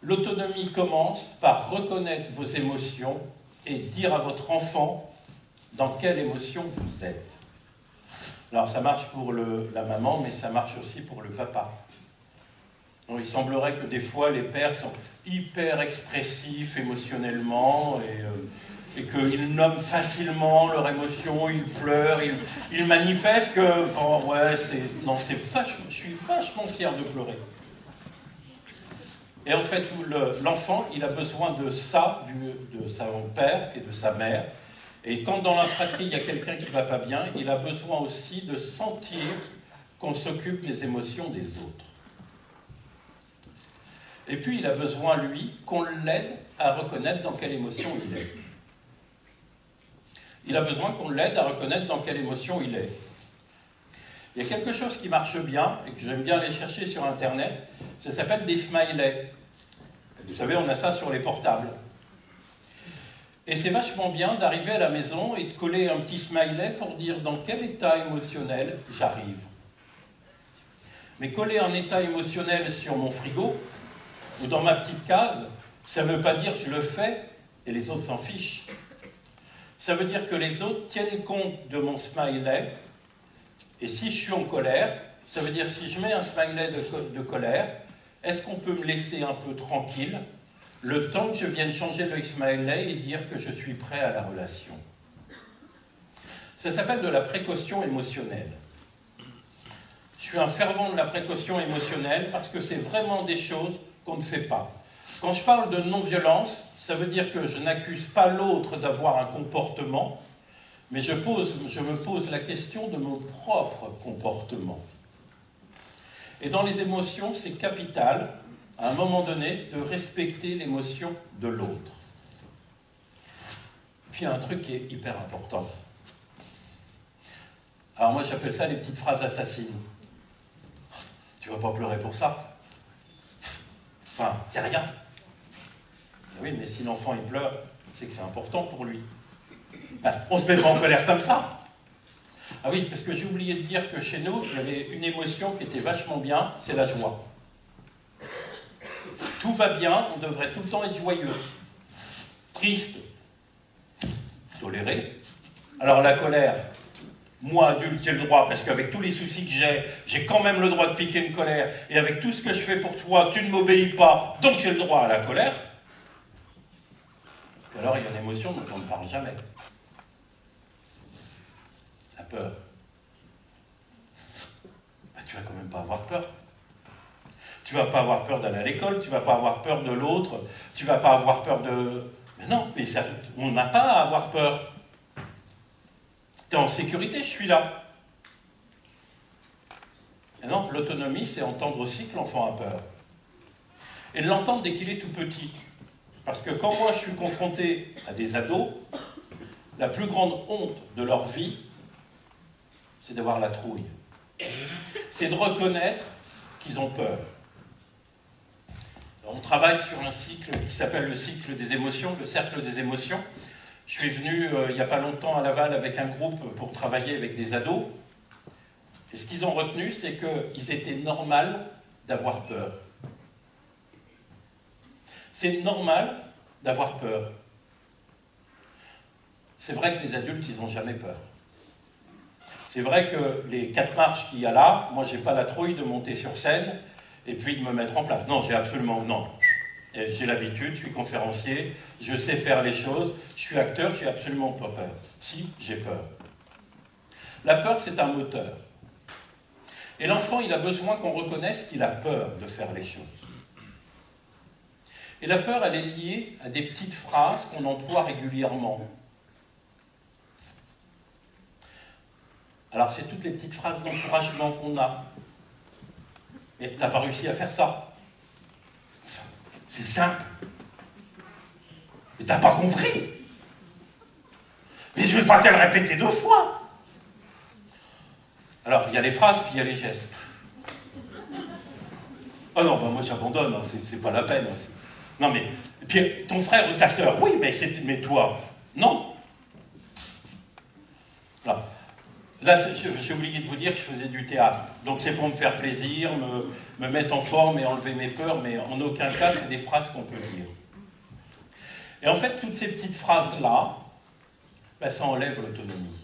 L'autonomie commence par reconnaître vos émotions et dire à votre enfant dans quelle émotion vous êtes. Alors ça marche pour la maman, mais ça marche aussi pour le papa. Donc, il semblerait que des fois les pères sont hyper expressifs émotionnellement et qu'ils nomment facilement leur émotion, ils pleurent, ils manifestent que oh, ouais, je suis vachement fier de pleurer. Et en fait, l'enfant, il a besoin de ça, de son père et de sa mère. Et quand dans la fratrie, il y a quelqu'un qui ne va pas bien, il a besoin aussi de sentir qu'on s'occupe des émotions des autres. Et puis, il a besoin, lui, qu'on l'aide à reconnaître dans quelle émotion il est. Il a besoin qu'on l'aide à reconnaître dans quelle émotion il est. Il y a quelque chose qui marche bien, et que j'aime bien aller chercher sur Internet, ça s'appelle des smileys. Vous savez, on a ça sur les portables. Et c'est vachement bien d'arriver à la maison et de coller un petit smiley pour dire dans quel état émotionnel j'arrive. Mais coller un état émotionnel sur mon frigo, ou dans ma petite case, ça ne veut pas dire que je le fais et les autres s'en fichent. Ça veut dire que les autres tiennent compte de mon smiley, et si je suis en colère, ça veut dire si je mets un smiley de colère, est-ce qu'on peut me laisser un peu tranquille le temps que je vienne changer le smiley et dire que je suis prêt à la relation? Ça s'appelle de la précaution émotionnelle. Je suis un fervent de la précaution émotionnelle parce que c'est vraiment des choses qu'on ne fait pas. Quand je parle de non-violence, ça veut dire que je n'accuse pas l'autre d'avoir un comportement, mais je me pose la question de mon propre comportement. Et dans les émotions, c'est capital, à un moment donné, de respecter l'émotion de l'autre. Puis il y a un truc qui est hyper important. Alors moi, j'appelle ça les petites phrases assassines. Tu vas pas pleurer pour ça? Enfin, c'est rien. Oui, mais si l'enfant il pleure, c'est que c'est important pour lui. Ben, on se met pas en colère comme ça. Ah oui, parce que j'ai oublié de dire que chez nous, il y avait une émotion qui était vachement bien, c'est la joie. Tout va bien, on devrait tout le temps être joyeux. Triste, toléré. Alors la colère, moi adulte, j'ai le droit, parce qu'avec tous les soucis que j'ai quand même le droit de piquer une colère, et avec tout ce que je fais pour toi, tu ne m'obéis pas, donc j'ai le droit à la colère. Et alors il y a une émotion dont on ne parle jamais. La peur. Ben, tu vas quand même pas avoir peur. Tu vas pas avoir peur d'aller à l'école, tu vas pas avoir peur de l'autre, tu vas pas avoir peur de... Mais non, mais ça, on n'a pas à avoir peur. Tu es en sécurité, je suis là. Et non, l'autonomie, c'est entendre aussi que l'enfant a peur. Et de l'entendre dès qu'il est tout petit. Parce que quand moi je suis confronté à des ados, la plus grande honte de leur vie, c'est d'avoir la trouille. C'est de reconnaître qu'ils ont peur. Alors, on travaille sur un cycle qui s'appelle le cycle des émotions, le cercle des émotions. Je suis venu il n'y a pas longtemps à Laval avec un groupe pour travailler avec des ados. Et ce qu'ils ont retenu, c'est qu'ils étaient normal d'avoir peur. C'est normal d'avoir peur. C'est vrai que les adultes, ils n'ont jamais peur. C'est vrai que les 4 marches qu'il y a là, moi, je n'ai pas la trouille de monter sur scène et puis de me mettre en place. Non, j'ai absolument... Non. J'ai l'habitude, je suis conférencier, je sais faire les choses, je suis acteur, je n'ai absolument pas peur. Si, j'ai peur. La peur, c'est un moteur. Et l'enfant, il a besoin qu'on reconnaisse qu'il a peur de faire les choses. Et la peur, elle est liée à des petites phrases qu'on emploie régulièrement. Alors, c'est toutes les petites phrases d'encouragement qu'on a. Mais t'as pas réussi à faire ça. Enfin, c'est simple. Mais t'as pas compris. Mais je vais pas te le répéter 2 fois. Alors, il y a les phrases, puis il y a les gestes. Ah non, bah moi j'abandonne, hein, c'est pas la peine. Hein, non mais, puis ton frère ou ta sœur, oui, mais toi, non. Là. Là, j'ai oublié de vous dire que je faisais du théâtre. Donc c'est pour me faire plaisir, me mettre en forme et enlever mes peurs, mais en aucun cas, c'est des phrases qu'on peut dire. Et en fait, toutes ces petites phrases-là, ben, ça enlève l'autonomie.